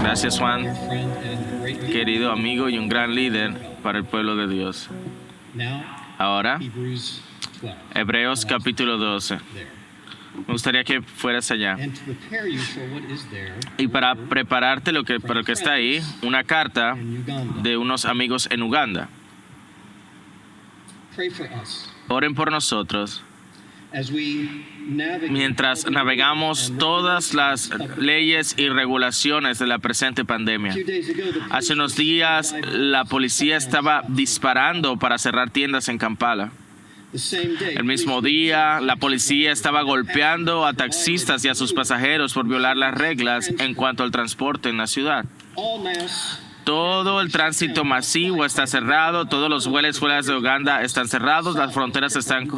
Gracias, Juan, querido amigo y un gran líder para el pueblo de Dios. Ahora, Hebreos capítulo 12. Me gustaría que fueras allá. Y para prepararte para lo que está ahí, una carta de unos amigos en Uganda. Oren por nosotros mientras navegamos todas las leyes y regulaciones de la presente pandemia. Hace unos días, la policía estaba disparando para cerrar tiendas en Kampala. El mismo día, la policía estaba golpeando a taxistas y a sus pasajeros por violar las reglas en cuanto al transporte en la ciudad. Todo el tránsito masivo está cerrado, todos los vuelos fuera de Uganda están cerrados, las fronteras están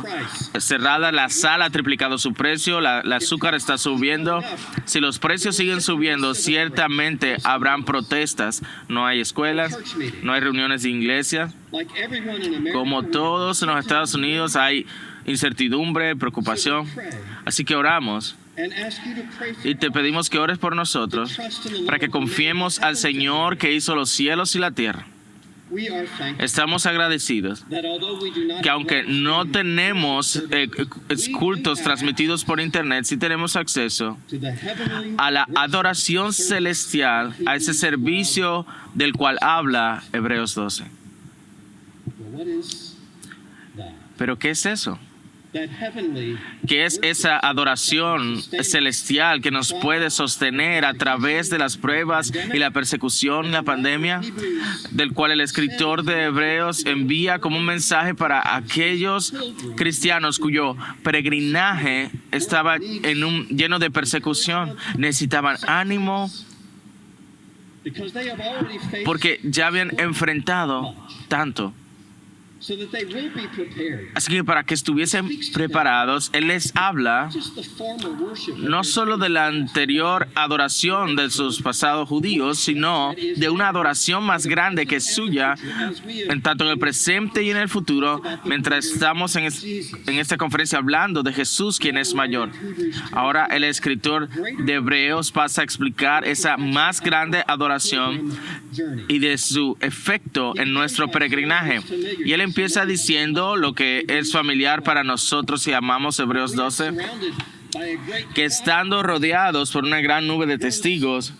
cerradas, la sal ha triplicado su precio, el azúcar está subiendo. Si los precios siguen subiendo, ciertamente habrán protestas. No hay escuelas, no hay reuniones de iglesia. Como todos en los Estados Unidos, hay incertidumbre, preocupación. Así que oramos. Y te pedimos que ores por nosotros para que confiemos al Señor que hizo los cielos y la tierra. Estamos agradecidos que aunque no tenemos cultos transmitidos por internet, sí tenemos acceso a la adoración celestial, a ese servicio del cual habla Hebreos 12. ¿Pero qué es eso? ¿Qué es esa adoración celestial que nos puede sostener a través de las pruebas y la persecución y la pandemia? Del cual el escritor de Hebreos envía como un mensaje para aquellos cristianos cuyo peregrinaje estaba lleno de persecución. Necesitaban ánimo porque ya habían enfrentado tanto. Así que para que estuviesen preparados, Él les habla no solo de la anterior adoración de sus pasados judíos, sino de una adoración más grande que es suya, en tanto en el presente y en el futuro, mientras estamos en esta conferencia hablando de Jesús, quien es mayor. Ahora el escritor de Hebreos pasa a explicar esa más grande adoración y de su efecto en nuestro peregrinaje. Y él empieza diciendo lo que es familiar para nosotros si amamos Hebreos 12, que estando rodeados por una gran nube de testigos,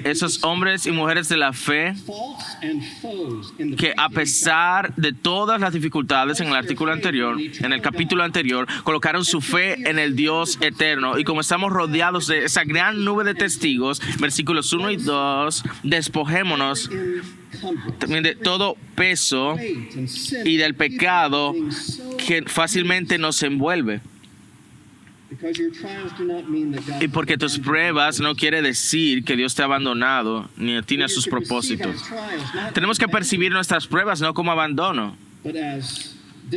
esos hombres y mujeres de la fe, que a pesar de todas las dificultades en el capítulo anterior, colocaron su fe en el Dios eterno. Y como estamos rodeados de esa gran nube de testigos, versículos 1 y 2, despojémonos también de todo peso y del pecado que fácilmente nos envuelve. Y porque tus pruebas no quiere decir que Dios te ha abandonado ni tiene sus propósitos. Tenemos que percibir nuestras pruebas no como abandono,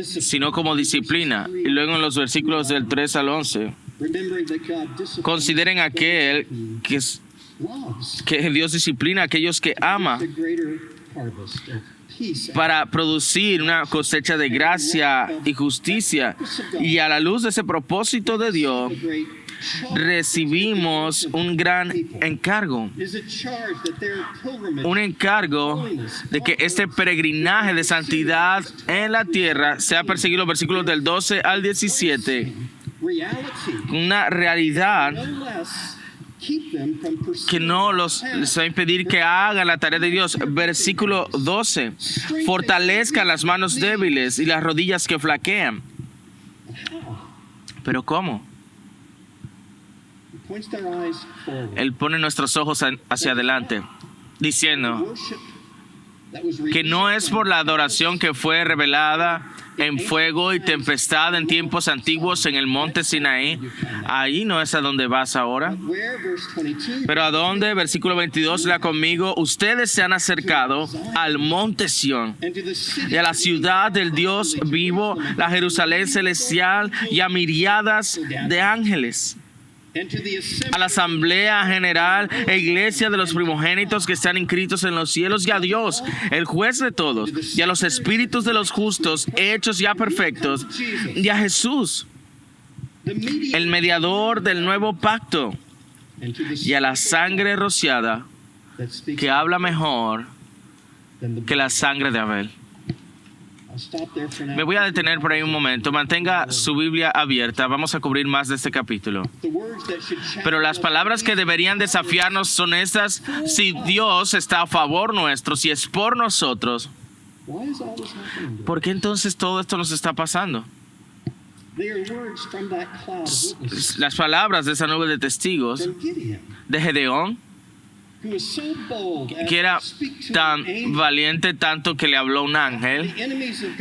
sino como disciplina. Y luego en los versículos del 3 al 11, consideren aquel que Dios disciplina a aquellos que ama para producir una cosecha de gracia y justicia. Y a la luz de ese propósito de Dios, recibimos un gran encargo. Un encargo de que este peregrinaje de santidad en la tierra sea perseguido, los versículos del 12 al 17. Una realidad que no les va a impedir que hagan la tarea de Dios. Versículo 12. Fortalezcan las manos débiles y las rodillas que flaquean. ¿Pero cómo? Él pone nuestros ojos hacia adelante, diciendo que no es por la adoración que fue revelada en fuego y tempestad en tiempos antiguos en el monte Sinaí. Ahí no es a donde vas ahora. Pero a dónde, versículo 22, lea conmigo: ustedes se han acercado al monte Sión y a la ciudad del Dios vivo, la Jerusalén celestial, y a miriadas de ángeles. a la asamblea general e iglesia de los primogénitos que están inscritos en los cielos, y a Dios, el juez de todos, y a los espíritus de los justos hechos ya perfectos, y a Jesús, el mediador del nuevo pacto, y a la sangre rociada que habla mejor que la sangre de Abel. Me voy a detener por ahí un momento. Mantenga su Biblia abierta. Vamos a cubrir más de este capítulo. Pero las palabras que deberían desafiarnos son estas: si Dios está a favor nuestro, si es por nosotros, ¿por qué entonces todo esto nos está pasando? Las palabras de esa nube de testigos de Gedeón, que era tan valiente tanto que le habló un ángel,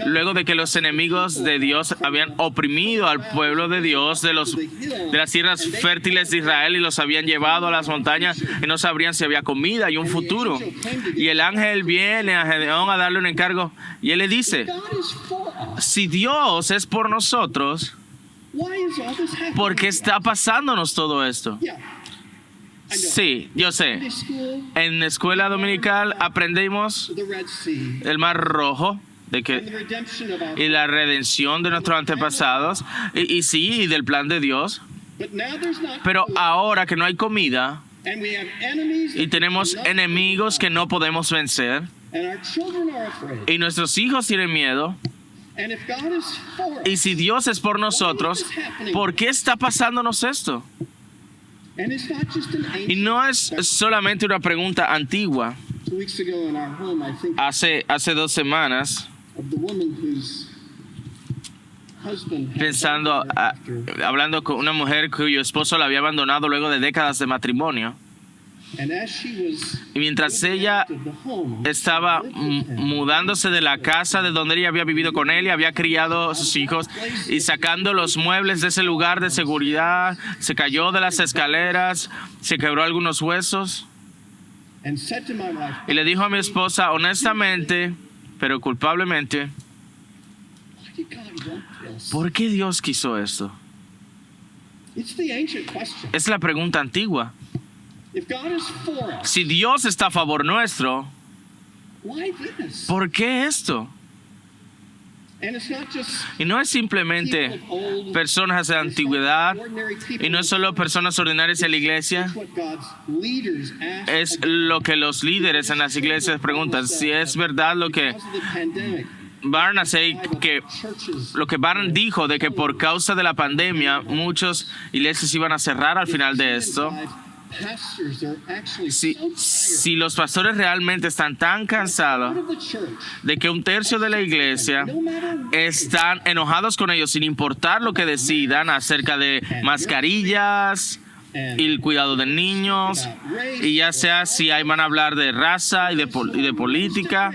luego de que los enemigos de Dios habían oprimido al pueblo de Dios de las tierras fértiles de Israel y los habían llevado a las montañas y no sabrían si había comida y un futuro. Y el ángel viene a Gedeón a darle un encargo y él le dice: si Dios es por nosotros, ¿por qué está pasándonos todo esto? Sí, yo sé. En la escuela dominical aprendimos el Mar Rojo y la redención de nuestros antepasados y sí, del plan de Dios. Pero ahora que no hay comida y tenemos enemigos que no podemos vencer y nuestros hijos tienen miedo, y si Dios es por nosotros, ¿por qué está pasándonos esto? Y no es solamente una pregunta antigua. Hace 2 semanas, hablando con una mujer cuyo esposo la había abandonado luego de décadas de matrimonio. Y mientras ella estaba mudándose de la casa de donde ella había vivido con él y había criado a sus hijos y sacando los muebles de ese lugar de seguridad, se cayó de las escaleras, se quebró algunos huesos. Y le dijo a mi esposa, honestamente, pero culpablemente: ¿por qué Dios quiso esto? Es la pregunta antigua. Si Dios está a favor nuestro, ¿por qué esto? Y no es simplemente personas de la antigüedad, y no es solo personas ordinarias en la iglesia. Es lo que los líderes en las iglesias preguntan. Si es verdad lo que Barnes dijo de que por causa de la pandemia muchas iglesias iban a cerrar al final de esto. Si los pastores realmente están tan cansados de que 1/3 de la iglesia están enojados con ellos sin importar lo que decidan acerca de mascarillas y el cuidado de niños, y ya sea si van a hablar de raza y de política,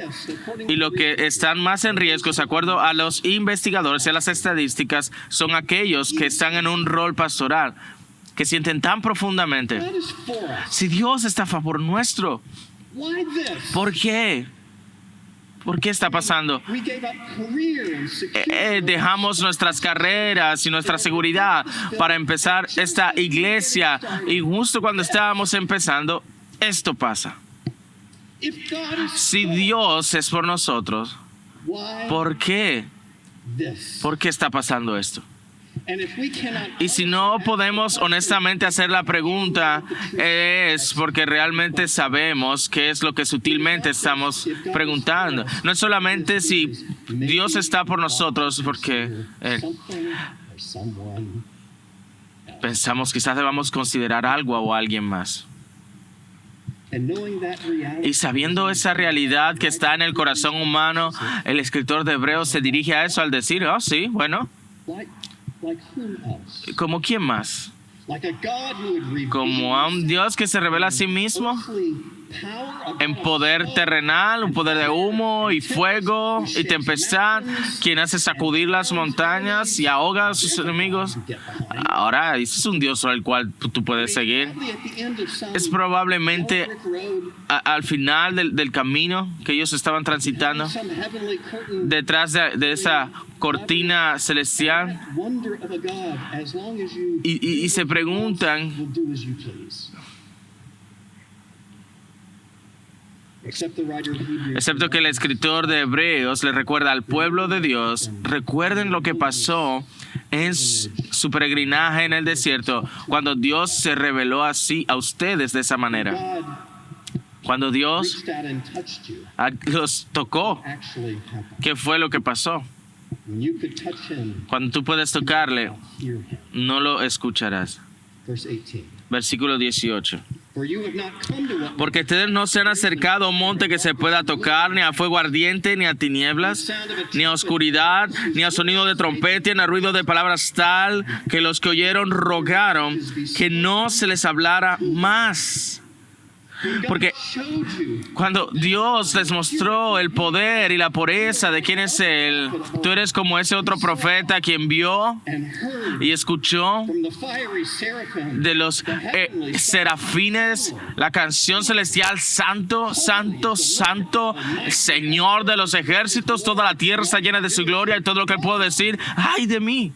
y lo que están más en riesgo, de acuerdo a los investigadores y a las estadísticas, son aquellos que están en un rol pastoral, que sienten tan profundamente: si Dios está a favor nuestro, ¿por qué? ¿Por qué está pasando? Dejamos nuestras carreras y nuestra seguridad para empezar esta iglesia, y justo cuando estábamos empezando, esto pasa. Si Dios es por nosotros, ¿por qué? ¿Por qué está pasando esto? Y si no podemos honestamente hacer la pregunta, es porque realmente sabemos qué es lo que sutilmente estamos preguntando. No es solamente si Dios está por nosotros, porque pensamos quizás debamos considerar algo o alguien más. Y sabiendo esa realidad que está en el corazón humano, el escritor de Hebreos se dirige a eso al decir: oh sí, bueno, ¿como quién más? Como a un Dios que se revela a sí mismo en poder terrenal, un poder de humo y fuego y tempestad, quien hace sacudir las montañas y ahoga a sus enemigos. Ahora, ese es un Dios al cual tú puedes seguir. Es probablemente al final del camino que ellos estaban transitando, detrás de esa cortina celestial, y se preguntan, excepto que el escritor de Hebreos le recuerda al pueblo de Dios, recuerden lo que pasó en su peregrinaje en el desierto, cuando Dios se reveló así a ustedes de esa manera. Cuando Dios los tocó, ¿qué fue lo que pasó? Cuando tú puedes tocarle, no lo escucharás. Versículo 18. Porque ustedes no se han acercado a un monte que se pueda tocar, ni a fuego ardiente, ni a tinieblas, ni a oscuridad, ni a sonido de trompeta, ni a ruido de palabras tal que los que oyeron rogaron que no se les hablara más. Porque cuando Dios les mostró el poder y la pureza de quién es Él, tú eres como ese otro profeta quien vio y escuchó de los serafines la canción celestial: Santo, Santo, Santo, Señor de los ejércitos, toda la tierra está llena de su gloria. Y todo lo que puedo decir: ¡ay de mí!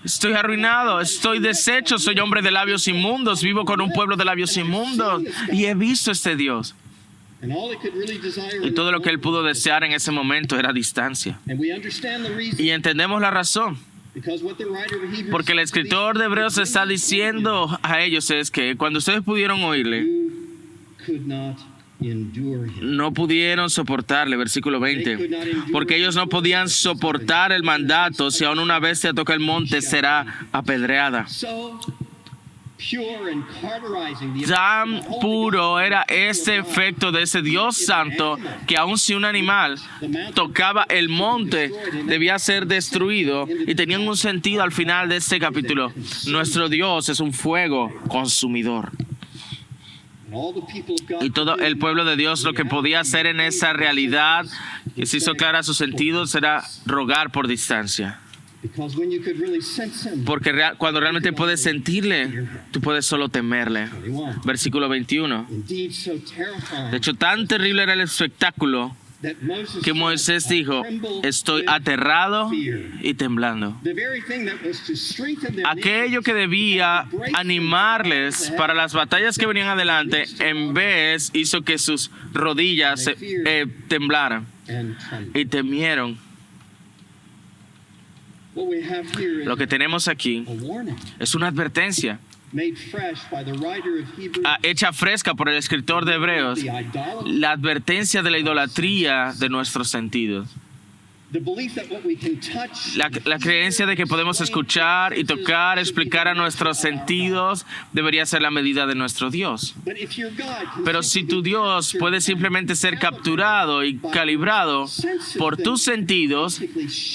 Estoy arruinado, estoy deshecho, soy hombre de labios inmundos, vivo con un pueblo de labios inmundos y he visto a este Dios. Y todo lo que él pudo desear en ese momento era distancia. Y entendemos la razón. Porque el escritor de Hebreos está diciendo a ellos es que cuando ustedes pudieron oírle, no pudieron soportarle. Versículo 20. Porque ellos no podían soportar el mandato: si aún una bestia toca el monte, será apedreada. Tan puro era este efecto de ese Dios santo que aun si un animal tocaba el monte, debía ser destruido. Y tenían un sentido al final de este capítulo: nuestro Dios es un fuego consumidor. Y todo el pueblo de Dios lo que podía hacer en esa realidad, que se hizo clara su sentido, será rogar por distancia. Porque cuando realmente puedes sentirle, tú puedes solo temerle. Versículo 21. De hecho, tan terrible era el espectáculo que Moisés dijo: estoy aterrado y temblando. Aquello que debía animarles para las batallas que venían adelante, en vez hizo que sus rodillas temblaran y temieron. Lo que tenemos aquí es una advertencia hecha fresca por el escritor de Hebreos, la advertencia de la idolatría de nuestros sentidos. La creencia de que podemos escuchar y tocar, explicar a nuestros sentidos, debería ser la medida de nuestro Dios. Pero si tu Dios puede simplemente ser capturado y calibrado por tus sentidos,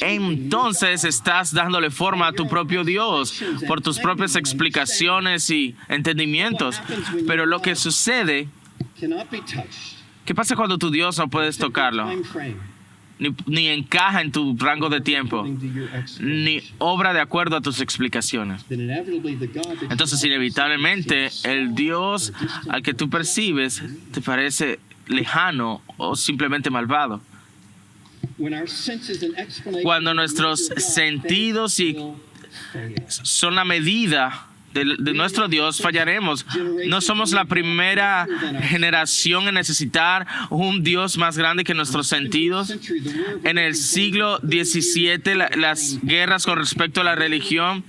entonces estás dándole forma a tu propio Dios por tus propias explicaciones y entendimientos. Pero lo que sucede, ¿qué pasa cuando tu Dios no puedes tocarlo? Ni encaja en tu rango de tiempo, ni obra de acuerdo a tus explicaciones. Entonces, inevitablemente, el Dios al que tú percibes te parece lejano o simplemente malvado. Cuando nuestros sentidos son la medida de nuestro Dios, fallaremos. No somos la primera generación en necesitar un Dios más grande que nuestros sentidos. En el siglo XVII, las guerras con respecto a la religión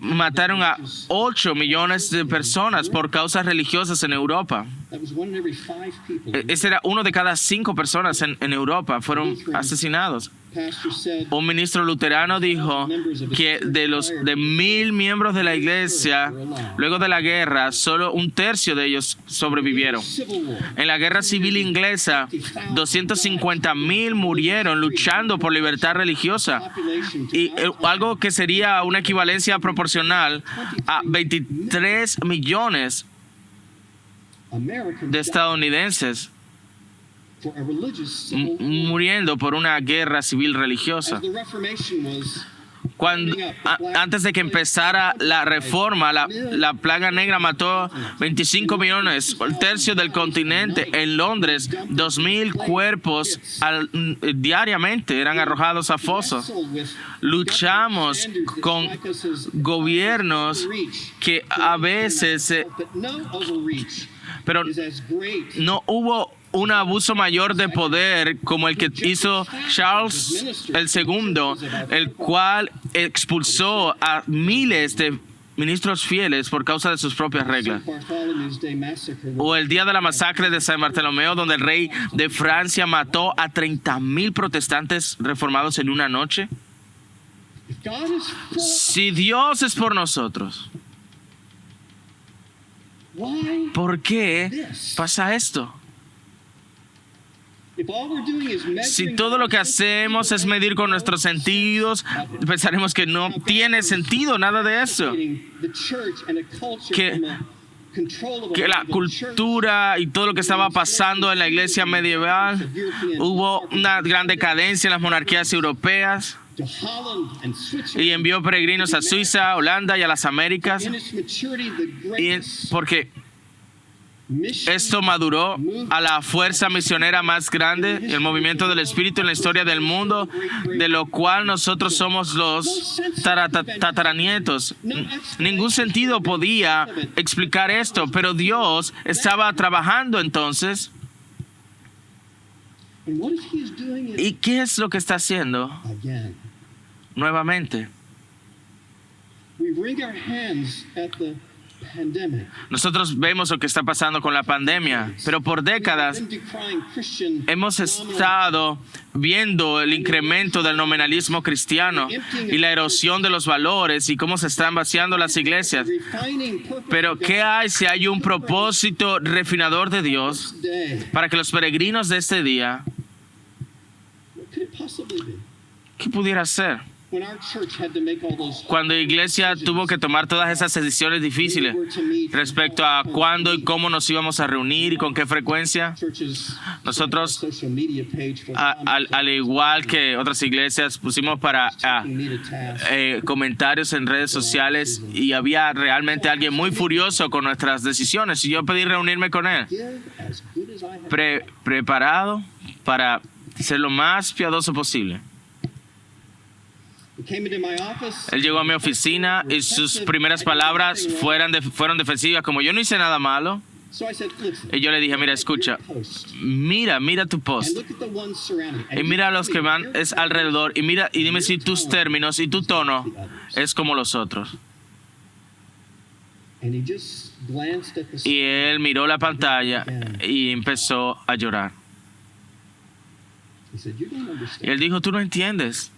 mataron a 8 millones de personas por causas religiosas en Europa. Ese era 1 de cada 5 personas en Europa fueron asesinados. Un ministro luterano dijo que de 1,000 miembros de la iglesia, luego de la guerra, solo 1/3 de ellos sobrevivieron. En la guerra civil inglesa, 250,000 murieron luchando por libertad religiosa. Y algo que sería una equivalencia proporcional a 23 millones de estadounidenses muriendo por una guerra civil religiosa. Antes de que empezara la reforma, la plaga negra mató 25 millones, 1/3 del continente. En Londres, 2,000 cuerpos diariamente eran arrojados a fosos. Luchamos con gobiernos que a veces... pero no hubo un abuso mayor de poder como el que hizo Charles II, el cual expulsó a miles de ministros fieles por causa de sus propias reglas. O el día de la masacre de San Bartolomeo, donde el rey de Francia mató a 30,000 protestantes reformados en una noche. Si Dios es por nosotros, ¿por qué pasa esto? Si todo lo que hacemos es medir con nuestros sentidos, pensaremos que no tiene sentido nada de eso. Que la cultura y todo lo que estaba pasando en la iglesia medieval, hubo una gran decadencia en las monarquías europeas. Y envió peregrinos a Suiza, Holanda y a las Américas. Porque esto maduró a la fuerza misionera más grande y el movimiento del Espíritu en la historia del mundo, de lo cual nosotros somos los tataranietos. Ningún sentido podía explicar esto, pero Dios estaba trabajando entonces. ¿Y qué es lo que está haciendo? Nuevamente. Nosotros vemos lo que está pasando con la pandemia, pero por décadas hemos estado viendo el incremento del nominalismo cristiano y la erosión de los valores y cómo se están vaciando las iglesias. Pero ¿qué hay si hay un propósito refinador de Dios para que los peregrinos de este día, qué pudiera ser? Cuando la iglesia tuvo que tomar todas esas decisiones difíciles respecto a cuándo y cómo nos íbamos a reunir y con qué frecuencia, nosotros, al igual que otras iglesias, pusimos para comentarios en redes sociales y había realmente alguien muy furioso con nuestras decisiones y yo pedí reunirme con él, preparado para ser lo más piadoso posible. Él llegó a mi oficina y sus primeras palabras fueron defensivas, como yo no hice nada malo. Y yo le dije, mira, escucha, mira tu post y mira a los que van alrededor y mira y dime si tus términos y tu tono es como los otros. Y él miró la pantalla y empezó a llorar. Y él dijo, tú no entiendes.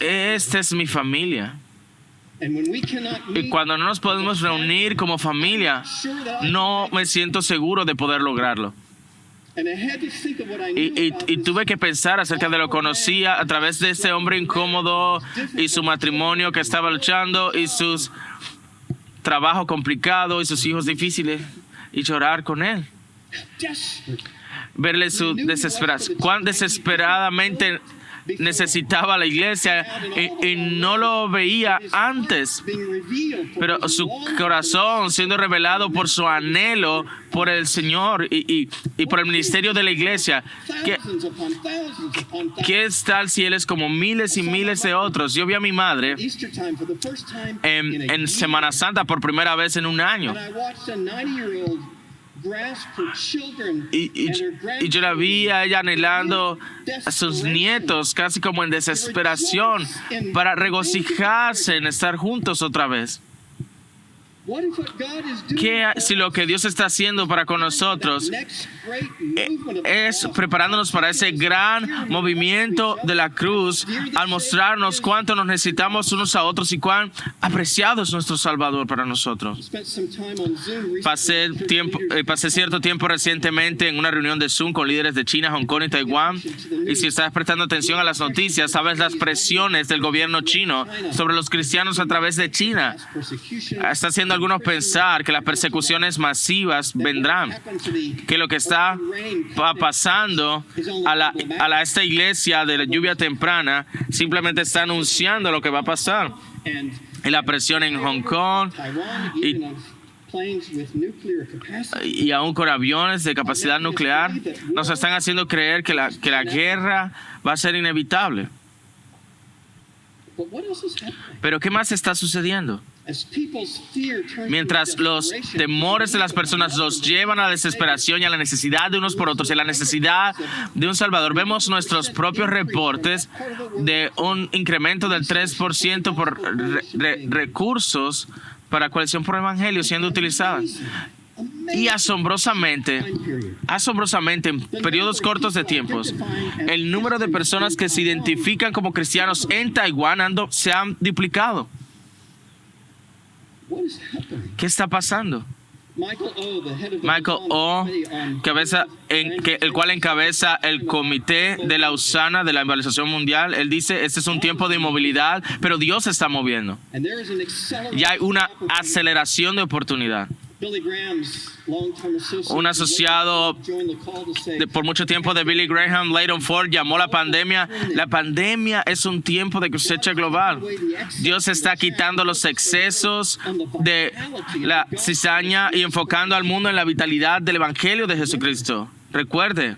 Esta es mi familia. Y cuando no nos podemos reunir como familia, no me siento seguro de poder lograrlo. Y tuve que pensar acerca de lo que conocía a través de este hombre incómodo y su matrimonio que estaba luchando y sus trabajo complicado y sus hijos difíciles y llorar con él. Verle su desesperación, cuán desesperadamente necesitaba la iglesia y no lo veía antes, pero su corazón siendo revelado por su anhelo por el Señor y por el ministerio de la iglesia. ¿Qué tal si él es como miles y miles de otros? Yo vi a mi madre en Semana Santa por primera vez en un año. Y yo la vi a ella anhelando a sus nietos, casi como en desesperación, para regocijarse en estar juntos otra vez. ¿Qué si lo que Dios está haciendo para con nosotros es preparándonos para ese gran movimiento de la cruz al mostrarnos cuánto nos necesitamos unos a otros y cuán apreciado es nuestro Salvador para nosotros? Pasé cierto tiempo recientemente en una reunión de Zoom con líderes de China, Hong Kong y Taiwán, y si estás prestando atención a las noticias, sabes las presiones del gobierno chino sobre los cristianos a través de China. Está haciendo a algunos pensar que las persecuciones masivas vendrán, que lo que está pasando a esta iglesia de la lluvia temprana simplemente está anunciando lo que va a pasar. Y la presión en Hong Kong y aún con aviones de capacidad nuclear nos están haciendo creer que la guerra va a ser inevitable. Pero ¿qué más está sucediendo? Mientras los temores de las personas los llevan a la desesperación y a la necesidad de unos por otros y a la necesidad de un Salvador, vemos nuestros propios reportes de un incremento del 3% por recursos para coalición por evangelio siendo utilizadas. Y asombrosamente, en periodos cortos de tiempos, el número de personas que se identifican como cristianos en Taiwán se han duplicado. ¿Qué está pasando? Michael O, el cual encabeza el comité de Lausana de la Globalización Mundial, él dice, este es un tiempo de inmovilidad, pero Dios se está moviendo. Y hay una aceleración de oportunidad. Un asociado por mucho tiempo de Billy Graham, Leighton Ford, llamó la pandemia. La pandemia es un tiempo de cosecha global. Dios está quitando los excesos de la cizaña y enfocando al mundo en la vitalidad del Evangelio de Jesucristo. Recuerde,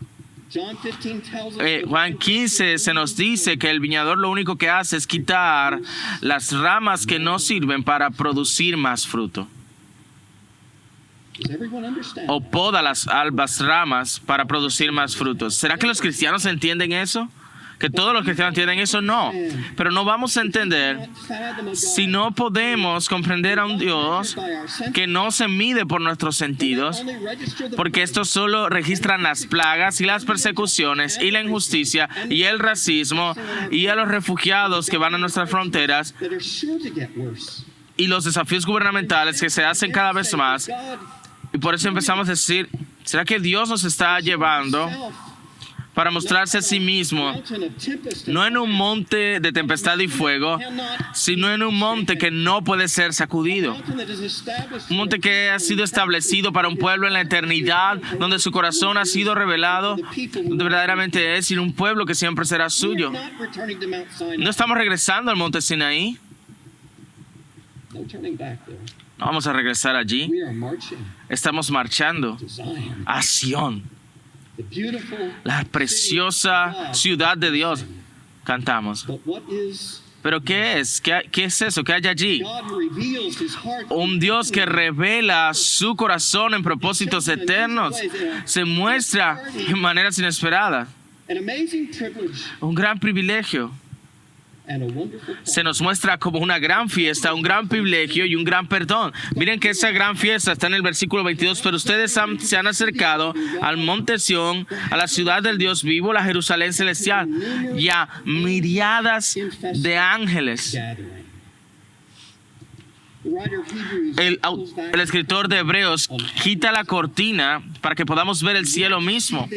Juan 15 se nos dice que el viñador lo único que hace es quitar las ramas que no sirven para producir más fruto. O poda las albas ramas para producir más frutos. ¿Será que los cristianos entienden eso? ¿Que todos los cristianos entienden eso? No. Pero no vamos a entender si no podemos comprender a un Dios que no se mide por nuestros sentidos, porque estos solo registran las plagas y las persecuciones y la injusticia y el racismo y a los refugiados que van a nuestras fronteras y los desafíos gubernamentales que se hacen cada vez más. Y por eso empezamos a decir, ¿será que Dios nos está llevando para mostrarse a sí mismo, no en un monte de tempestad y fuego, sino en un monte que no puede ser sacudido? Un monte que ha sido establecido para un pueblo en la eternidad, donde su corazón ha sido revelado, donde verdaderamente es, y un pueblo que siempre será suyo. No estamos regresando al monte Sinaí. No vamos a regresar allí. Estamos marchando a Sión, la preciosa ciudad de Dios. Cantamos. ¿Pero qué es? ¿Qué es eso? ¿Qué hay allí? Un Dios que revela su corazón en propósitos eternos. Se muestra en maneras inesperadas. Un gran privilegio. Se nos muestra como una gran fiesta, un gran privilegio y un gran perdón. Miren que esa gran fiesta está en el versículo 22. Pero ustedes se han acercado al monte Sión, a la ciudad del Dios vivo, la Jerusalén celestial, y a miriadas de ángeles. El escritor de Hebreos quita la cortina para que podamos ver el cielo mismo.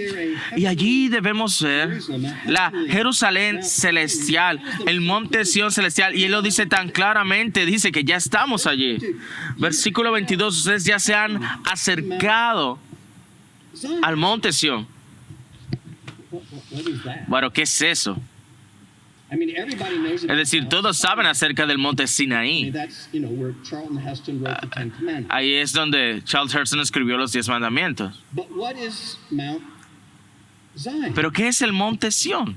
Y allí debemos ver la Jerusalén celestial, el monte Sión celestial. Y él lo dice tan claramente, dice que ya estamos allí. Versículo 22, ustedes ya se han acercado al monte Sión. Bueno, ¿qué es eso? Es decir, todos saben acerca del monte Sinaí. Ahí es donde Charles Hudson escribió los 10 mandamientos. ¿Pero qué es el monte Sión?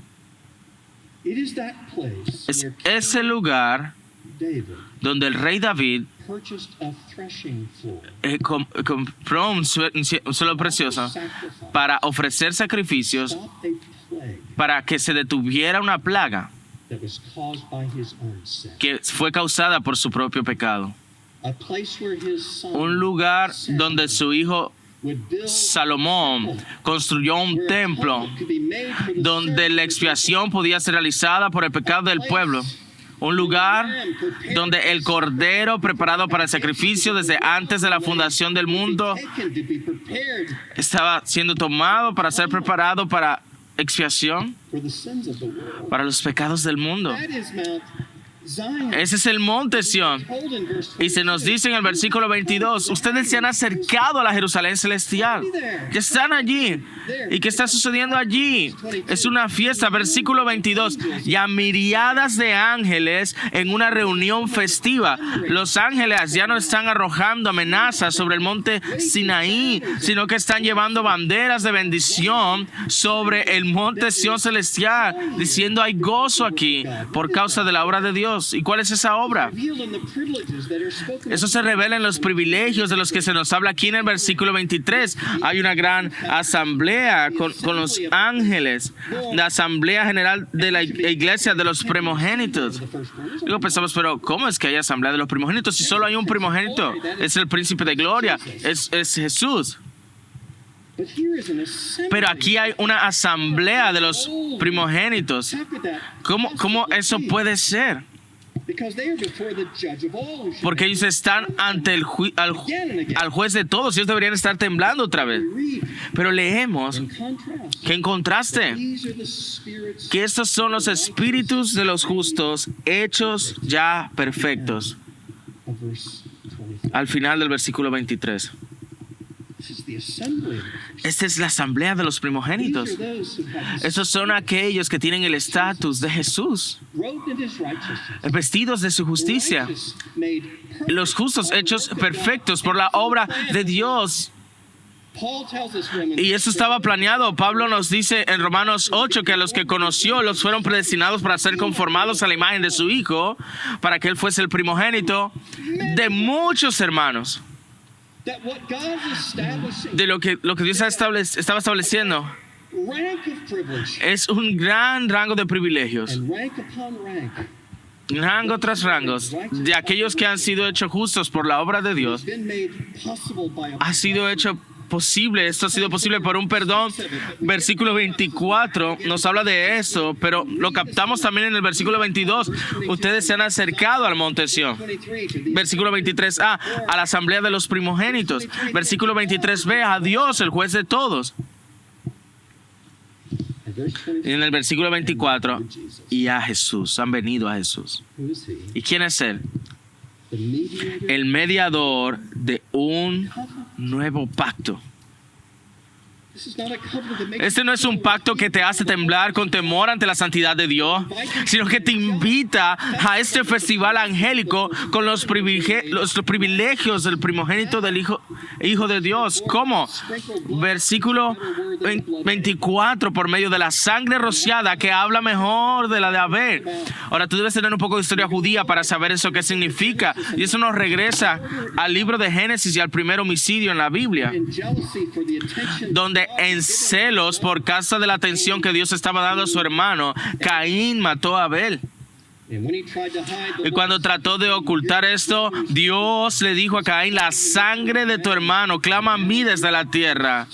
Es ese lugar donde el rey David compró un suelo precioso para ofrecer sacrificios para que se detuviera una plaga que fue causada por su propio pecado. un lugar donde su hijo Salomón construyó un templo donde la expiación podía ser realizada por el pecado del pueblo. Un lugar donde el cordero preparado para el sacrificio desde antes de la fundación del mundo estaba siendo tomado para ser preparado para expiación para los pecados del mundo. Ese es el monte Sión. Y se nos dice en el versículo 22, ustedes se han acercado a la Jerusalén celestial. Ya están allí. ¿Y qué está sucediendo allí? Es una fiesta. Versículo 22. Y a miriadas de ángeles en una reunión festiva. Los ángeles ya no están arrojando amenazas sobre el monte Sinaí, sino que están llevando banderas de bendición sobre el monte Sión celestial, diciendo hay gozo aquí por causa de la obra de Dios. ¿Y cuál es esa obra? Eso se revela en los privilegios de los que se nos habla aquí en el versículo 23. Hay una gran asamblea con los ángeles, la asamblea general de la iglesia de los primogénitos. Luego pensamos, pero ¿cómo es que hay asamblea de los primogénitos si solo hay un primogénito? Es el príncipe de gloria, es Jesús. Pero aquí hay una asamblea de los primogénitos. ¿Cómo eso puede ser? Porque ellos están ante al juez de todos. Ellos deberían estar temblando otra vez. Pero leemos que en contraste, que estos son los espíritus de los justos hechos ya perfectos. Al final del versículo 23. Esta es la asamblea de los primogénitos. Esos son aquellos que tienen el estatus de Jesús, vestidos de su justicia, los justos hechos perfectos por la obra de Dios. Y eso estaba planeado. Pablo nos dice en Romanos 8 que a los que conoció los fueron predestinados para ser conformados a la imagen de su Hijo, para que Él fuese el primogénito de muchos hermanos. De lo que Dios estaba estableciendo es un gran rango de privilegios, rango tras rangos, de aquellos que han sido hechos justos por la obra de Dios. Ha sido hecho posible, esto ha sido posible por un perdón. Versículo 24 nos habla de eso, pero lo captamos también en el versículo 22. Ustedes se han acercado al monte Sión. Versículo 23a, a la asamblea de los primogénitos. Versículo 23b, a Dios, el juez de todos. Y en el versículo 24, y a Jesús, han venido a Jesús. ¿Y quién es Él? El mediador de un nuevo pacto. Este no es un pacto que te hace temblar con temor ante la santidad de Dios, sino que te invita a este festival angélico con los privilegios del primogénito del Hijo de Dios. ¿Cómo? Versículo 24, por medio de la sangre rociada, que habla mejor de la de Abel. Ahora, tú debes tener un poco de historia judía para saber eso qué significa. Y eso nos regresa al libro de Génesis y al primer homicidio en la Biblia, donde en celos por causa de la atención que Dios estaba dando a su hermano, Caín mató a Abel. Y cuando trató de ocultar esto, Dios le dijo a Caín: la sangre de tu hermano clama a mí desde la tierra,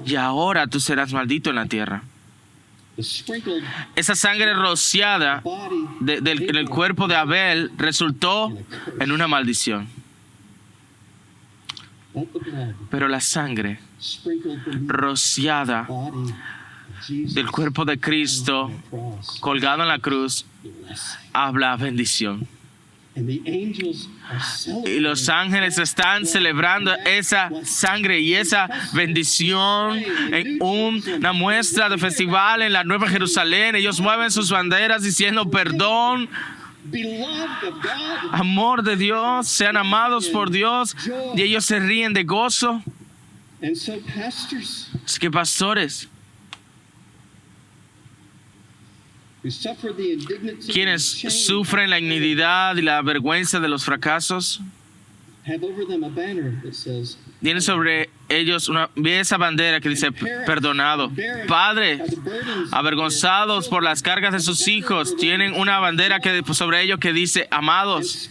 y ahora tú serás maldito en la tierra. Esa sangre rociada en el cuerpo de Abel resultó en una maldición. Pero la sangre rociada del cuerpo de Cristo colgado en la cruz habla bendición. Y los ángeles están celebrando esa sangre y esa bendición en una muestra de festival en la Nueva Jerusalén. Ellos mueven sus banderas diciendo: perdón, amor de Dios, sean amados por Dios, y ellos se ríen de gozo. Es que pastores, quienes sufren la indignidad y la vergüenza de los fracasos, tienen sobre vi esa bandera que dice perdonado. Padre, avergonzados por las cargas de sus hijos, tienen una bandera sobre ellos que dice amados.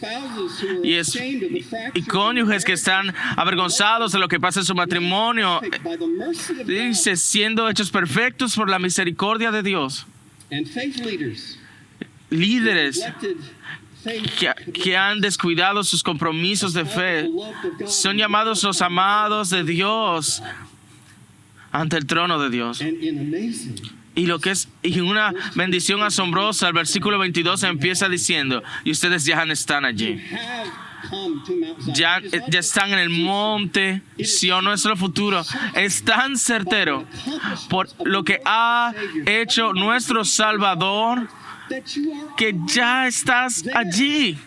Y cónyuges que están avergonzados de lo que pasa en su matrimonio, dice, siendo hechos perfectos por la misericordia de Dios. Líderes que han descuidado sus compromisos de fe son llamados los amados de Dios ante el trono de Dios. Y una bendición asombrosa, el versículo 22 empieza diciendo, y ustedes ya están allí. Ya están en el monte Sion, nuestro futuro. Es tan certero por lo que ha hecho nuestro Salvador que ya estás allí.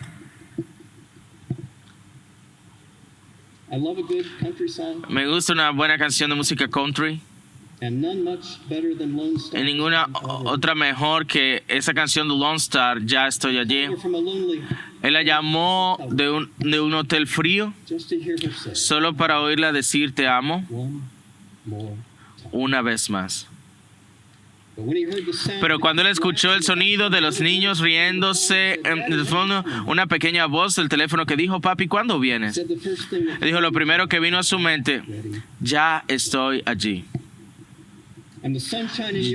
Me gusta una buena canción de música country. Y ninguna otra mejor que esa canción de Lone Star, Ya estoy allí. Él la llamó de un hotel frío solo para oírla decir te amo una vez más. Pero cuando él escuchó el sonido de los niños riéndose en el fondo, una pequeña voz del teléfono que dijo, papi, ¿cuándo vienes? Él dijo, lo primero que vino a su mente, ya estoy allí.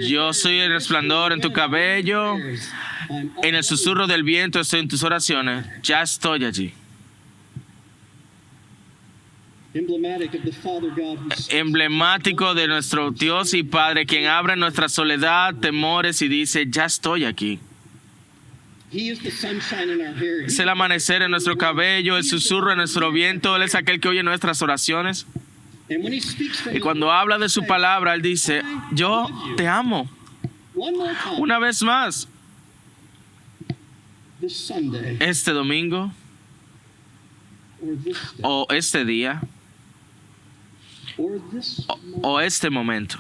Yo soy el resplandor en tu cabello, en el susurro del viento estoy en tus oraciones, ya estoy allí. Emblemático de nuestro Dios y Padre, quien abre nuestra soledad, temores y dice, ya estoy aquí. Es el amanecer en nuestro cabello, el susurro en nuestro viento. Él es aquel que oye nuestras oraciones. Y cuando habla de su palabra, Él dice, yo te amo. Una vez más, este domingo o este día o este momento,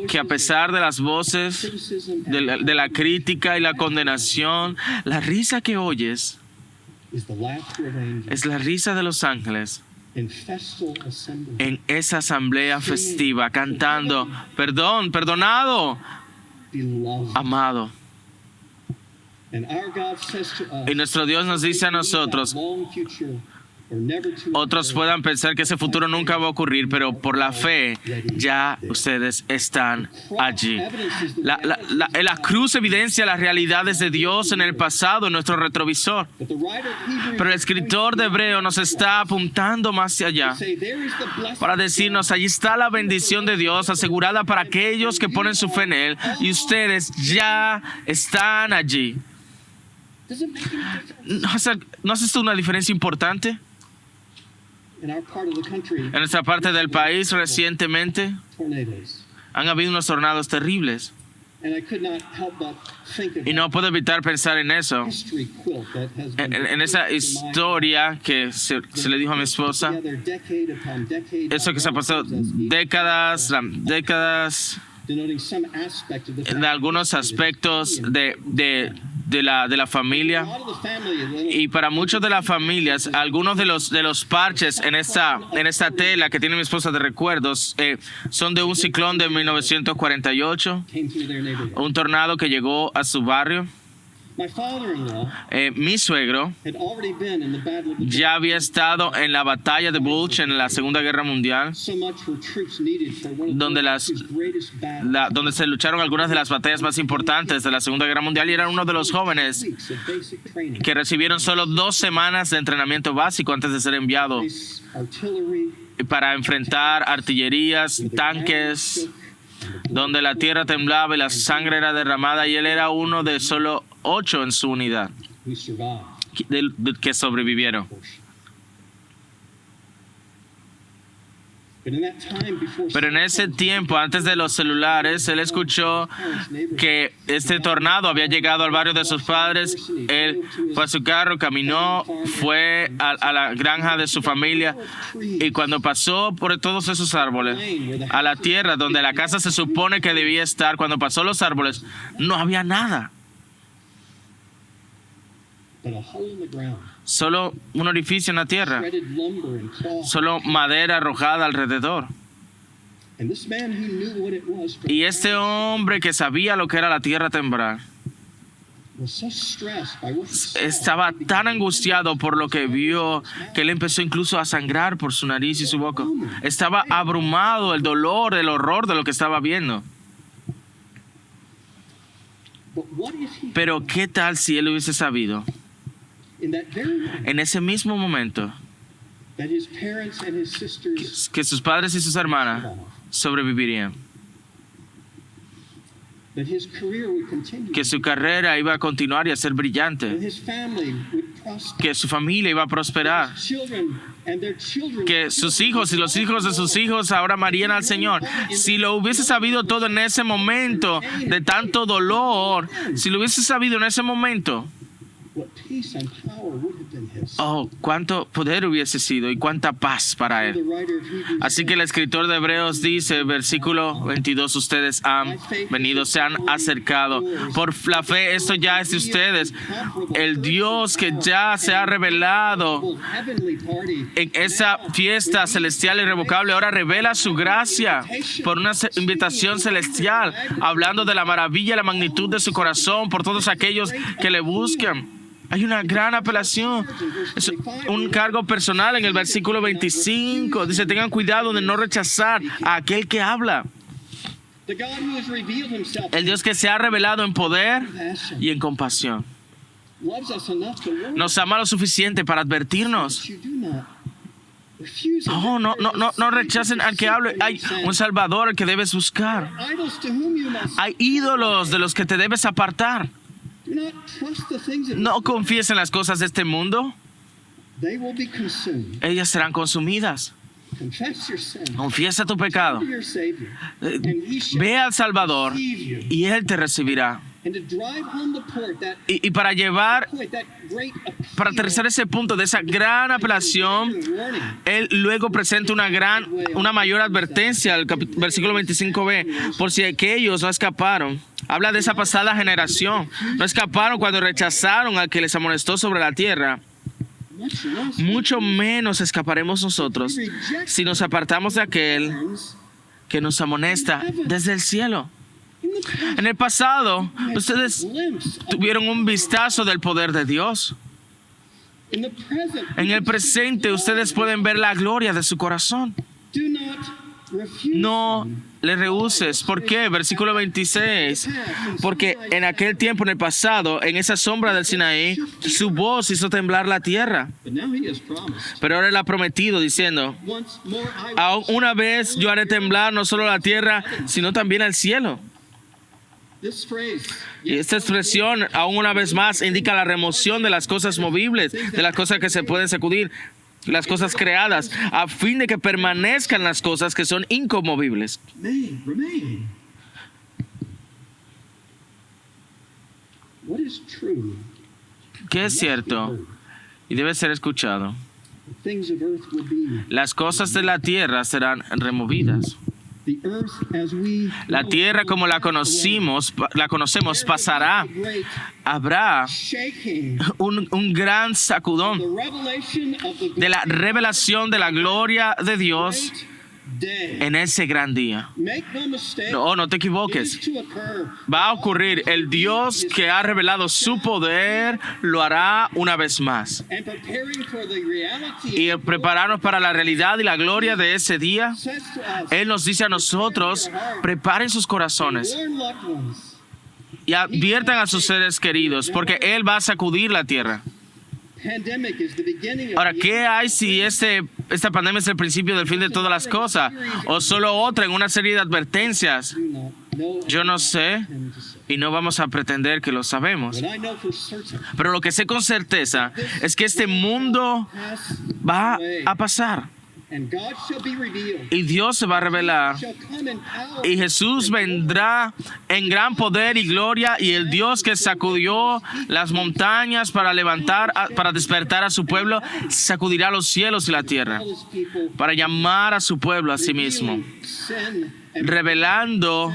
que a pesar de las voces de la crítica y la condenación, la risa que oyes es la risa de los ángeles en esa asamblea festiva, cantando, perdón, perdonado, amado. Y nuestro Dios nos dice a nosotros, otros puedan pensar que ese futuro nunca va a ocurrir, pero por la fe ya ustedes están allí. La cruz evidencia las realidades de Dios en el pasado, en nuestro retrovisor. Pero el escritor de Hebreo nos está apuntando más allá para decirnos, allí está la bendición de Dios asegurada para aquellos que ponen su fe en Él, y ustedes ya están allí. ¿No hace esto una diferencia importante? En nuestra parte del país recientemente han habido unos tornados terribles. Y no puedo evitar pensar en eso, en esa historia que se le dijo a mi esposa, eso que se ha pasado décadas, en algunos aspectos de la familia, y para muchos de las familias, algunos de los parches en esta tela que tiene mi esposa de recuerdos son de un ciclón de 1948, un tornado que llegó a su barrio. Mi suegro ya había estado en la batalla de Bulge en la Segunda Guerra Mundial, donde se lucharon algunas de las batallas más importantes de la Segunda Guerra Mundial, y era uno de los jóvenes que recibieron solo 2 semanas de entrenamiento básico antes de ser enviado para enfrentar artillerías, tanques, donde la tierra temblaba y la sangre era derramada, y él era uno de solo 8 en su unidad que sobrevivieron. Pero en ese tiempo, antes de los celulares, él escuchó que este tornado había llegado al barrio de sus padres. Él fue a su carro, caminó, fue a la granja de su familia, y cuando pasó por todos esos árboles, a la tierra donde la casa se supone que debía estar, cuando pasó los árboles, no había nada. Solo un orificio en la tierra. shredded lumber and cloth. Solo madera arrojada alrededor. And this man who knew what it was from Y este hombre que sabía lo que era la tierra temblar was so stressed by what he saw. estaba tan angustiado por lo que vio que él empezó incluso a sangrar por su nariz y su boca. Estaba abrumado el dolor, el horror de lo que estaba viendo. But what if he, Pero ¿qué tal si él hubiese sabido in that very moment, en ese mismo momento that his parents and his sisters que sus padres y sus hermanas sobrevivirían? that his career would continue, Que su carrera iba a continuar y a ser that brillante. his family would prosper, Que su familia iba a prosperar. children and their children Que sus hijos y los hijos de sus hijos ahora amarían al Señor. Si lo hubiese sabido todo en ese momento de tanto dolor, si lo hubiese sabido en ese momento, what peace and power would have been his. oh, cuánto poder hubiese sido y cuánta paz para The él. writer of Hebrews Así que el escritor de Hebreos dice, versículo 22, ustedes han venido, se han acercado. Por la fe esto ya es de ustedes. El Dios que ya se ha revelado said, heavenly party, en esa fiesta celestial irrevocable, ahora revela su gracia por una invitación celestial, hablando de la maravilla y la magnitud de su corazón por todos aquellos que le buscan. Hay una gran apelación, es un cargo personal en el versículo 25. Dice, tengan cuidado de no rechazar a aquel que habla. the God who has revealed himself El Dios que se ha revelado en poder y en compasión. loves us enough to warn us Nos ama lo suficiente para advertirnos. that you do not refuse him. No rechacen al que hable. Hay un Salvador al que debes buscar. Idols to whom you must Hay ídolos de los que te debes apartar. do not trust the things of No this world. confíes en las cosas de este mundo. They will be consumed. Ellas serán consumidas. Confess your sin. Confiesa tu pecado. To your Savior. And he shall Ve al Salvador receive you. y Él te recibirá. And to drive home the point, that Y para llevar, point, that great para appeal, aterrizar ese punto de esa gran apelación, warning. Él luego presenta una mayor advertencia, al versículo 25b, por si aquellos no escaparon. Habla de esa pasada generación. No escaparon cuando rechazaron al que les amonestó sobre la tierra. Much less Mucho menos escaparemos nosotros si nos apartamos de aquel ones que nos amonesta desde el cielo. in the past. En el pasado, ustedes Glimpse of- tuvieron un vistazo del poder de Dios. in the present, En el presente, ustedes pueden ver la gloria de su corazón. do not refuse No him. le rehuses. ¿Por qué? Versículo 26. Porque en aquel tiempo, en el pasado, en esa sombra del Sinaí, su voz hizo temblar la tierra. But now he has promised. Pero ahora él ha prometido, diciendo, Once more I will aún una vez yo haré temblar no solo la tierra, sino también el cielo. This phrase, Y esta expresión, aún una vez más, indica la remoción de las cosas movibles, de las cosas que se pueden sacudir, las cosas creadas, a fin de que permanezcan las cosas que son inconmovibles. may remain. What is true? ¿Qué es cierto? Y debe ser escuchado. The things of earth will be. Las cosas de la tierra serán removidas. The earth as we La know tierra it como will la pass away. conocemos pasará. There will be a great Habrá shaking. un gran The sacudón revelation of the de la revelación de la gloria de Dios great day. en ese gran día. Make no mistake. No te It equivoques. is to occur. Va a ocurrir. El Dios que ha revelado su poder lo hará una vez más. And preparing for the reality Y prepararnos para la realidad y la gloria de ese día. says to us, Él nos dice a nosotros, preparen sus corazones warn loved ones. y adviertan a sus seres queridos, porque Él va a sacudir la tierra. Pandemic is the beginning of Ahora, the ¿qué hay si esta pandemia es el principio del fin de todas las cosas? ¿O solo otra en una serie de advertencias? do not know Yo no sé and to say. y no vamos a pretender que lo sabemos. But I know for certain Pero lo que sé con certeza es que este mundo pass va away, a pasar and God shall be revealed. y Dios se va a revelar. Shall come in power. Y Jesús vendrá en gran poder y gloria, y el Dios que sacudió las montañas para para despertar a su pueblo, sacudirá los cielos y la tierra All his people, para llamar a su pueblo a sí mismo, revealing sin and revelando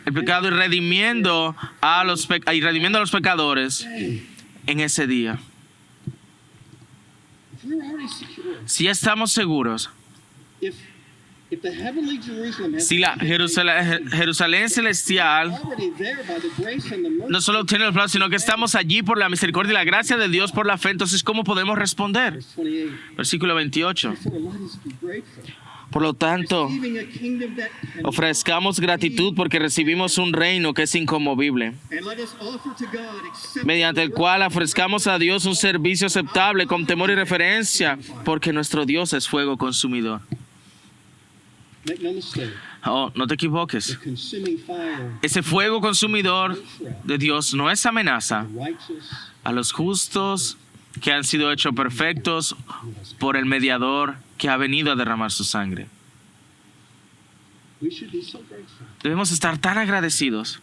el pecado y redimiendo a los pecadores day. en ese día. Si estamos seguros, if the heavenly Jerusalem has si la Jerusalén celestial already there by the grace and the mercy, no solo obtiene los planos, sino que estamos allí por la misericordia y la gracia de Dios por la fe, entonces ¿cómo podemos responder? verse 28. Versículo 28. Therefore, let us be grateful. Por lo tanto, Receiving a kingdom that ofrezcamos gratitud porque recibimos un reino que es inconmovible, and let us offer to God acceptable mediante el cual ofrezcamos a Dios un servicio aceptable con temor y reverencia, porque nuestro Dios es fuego consumidor. Make no mistake, Oh, no te equivoques. the consuming fire, Ese fuego consumidor de Dios no es amenaza righteous, a los justos que han sido hechos perfectos por el mediador que ha venido a derramar su sangre. we should be so grateful. Debemos estar tan agradecidos.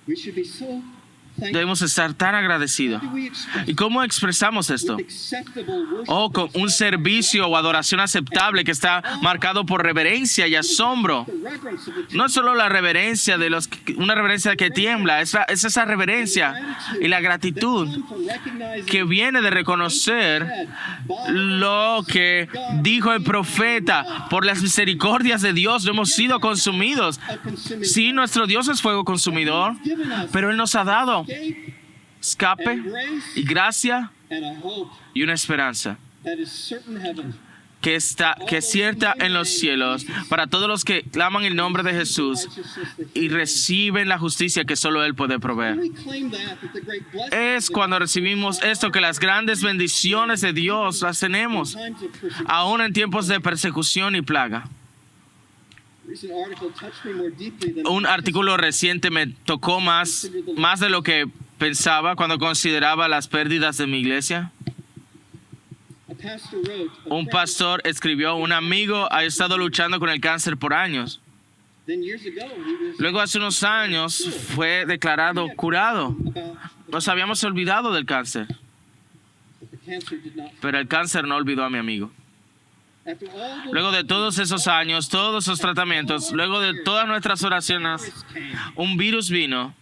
We should be so thankful. Debemos estar tan agradecidos. How do we express ¿Y cómo expresamos esto? with acceptable worship? Oh, con un servicio o adoración aceptable que está marcado por reverencia y asombro. The reverence of the No es solo la reverencia de una reverencia que tiembla, es esa reverencia y la gratitud come from recognizing que viene de reconocer by lo que dijo el profeta. Por las misericordias de Dios no hemos sido consumidos. a consuming Sí, nuestro Dios es fuego consumidor, given us pero Él nos ha dado escape escape and grace y gracia and a hope y una esperanza that is certain heaven. que es cierta en los cielos para todos los que claman el nombre de Jesús Righteousness that y reciben la justicia que solo Él puede proveer. we claim that the great blessing Es cuando recibimos esto que las grandes bendiciones de Dios las tenemos, times of persecution. aún en tiempos de persecución y plaga. Recent article touched me more deeply than Un artículo reciente me tocó más de lo que pensaba cuando consideraba las pérdidas de mi iglesia. a pastor wrote. A Un friend, pastor escribió: un amigo ha estado luchando con el cáncer por años. then years ago he was Luego, hace unos años, fue declarado curado. about Nos habíamos olvidado del cáncer, but the cancer did not. pero el cáncer no olvidó a mi amigo. After all the Luego de todos esos años, todos esos tratamientos, luego de todas nuestras oraciones, virus came un virus vino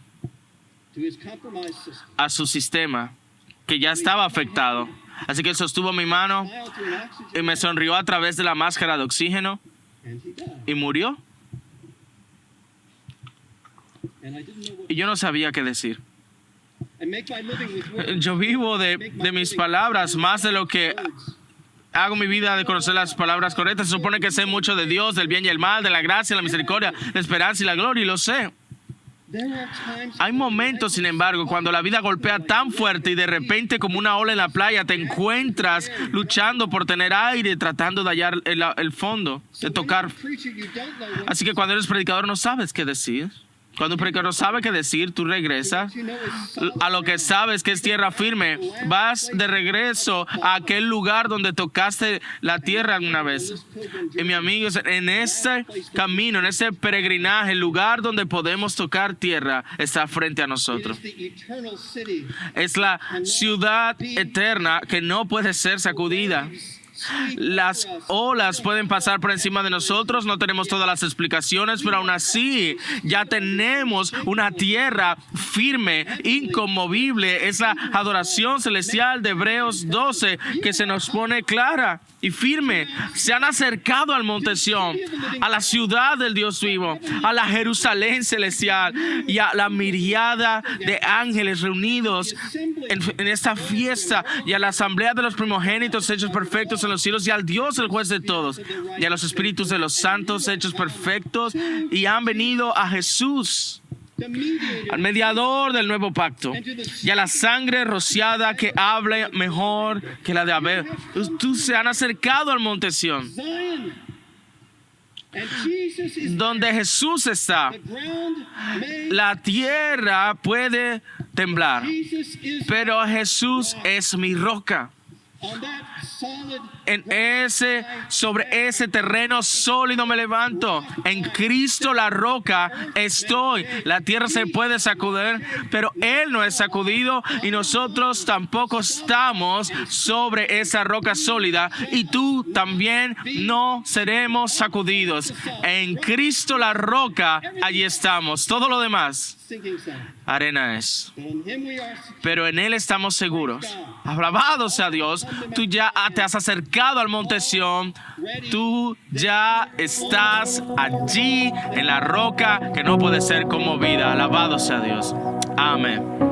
to his compromised system, a su sistema que ya estaba afectado. Así que él sostuvo mi mano smiled to an oxygen, y me sonrió a través de la máscara de oxígeno and he died. y murió. And I didn't know what. Y yo no sabía qué decir. I make my living with words. Yo vivo de mis palabras más de lo que Words. hago mi vida de conocer las palabras correctas. Se supone que sé mucho de Dios, del bien y el mal, de la gracia, la misericordia, la esperanza y la gloria, y lo sé. There are times Hay momentos, sin embargo, cuando la vida golpea tan fuerte y de repente, como una ola en la playa, te encuentras luchando por tener aire, tratando de hallar el fondo, de tocar. preacher, you don't know what Así que cuando eres predicador no sabes qué decir. Cuando un predicador no sabe qué decir, tú regresas you know is solid a lo que sabes que es tierra firme. Vas de regreso a aquel lugar donde tocaste la tierra alguna vez. Y mi amigo, en este camino, en este peregrinaje, el lugar donde podemos tocar tierra está frente a It nosotros. is the eternal city. Es la ciudad eterna que no puede ser sacudida. Las olas pueden pasar por encima de nosotros, no tenemos todas las explicaciones, pero aún así ya tenemos una tierra firme, inconmovible. Es la adoración celestial de Hebreos 12 que se nos pone clara y firme. Se han acercado al monte Sión, a la ciudad del Dios vivo, a la Jerusalén celestial y a la miriada de ángeles reunidos en esta fiesta, y a la asamblea de los primogénitos hechos perfectos en los cielos, y al Dios, el juez de todos, y a los espíritus de los santos hechos perfectos, y han venido a Jesús, The mediator al mediador del nuevo pacto, y a la sangre rociada que habla mejor que la de Abel. Tú se han acercado al monte Sión, Zion. And Jesus is donde Jesús está. the ground made. La tierra puede temblar, Jesus is pero Jesús es mi roca. on that solid Sobre ese terreno sólido me levanto. En Cristo la roca estoy. La tierra se puede sacudir, pero Él no es sacudido, y nosotros tampoco estamos sobre esa roca sólida, y tú también no seremos sacudidos. En Cristo la roca, allí estamos. Todo lo demás sinking sand. Arena es. But in him we are secure. Pero en Él estamos seguros. Alabado sea Dios. Tú ya te has acercado al monte Sión. Tú ya estás allí en la roca que no puede ser conmovida. Alabado sea Dios. Amén.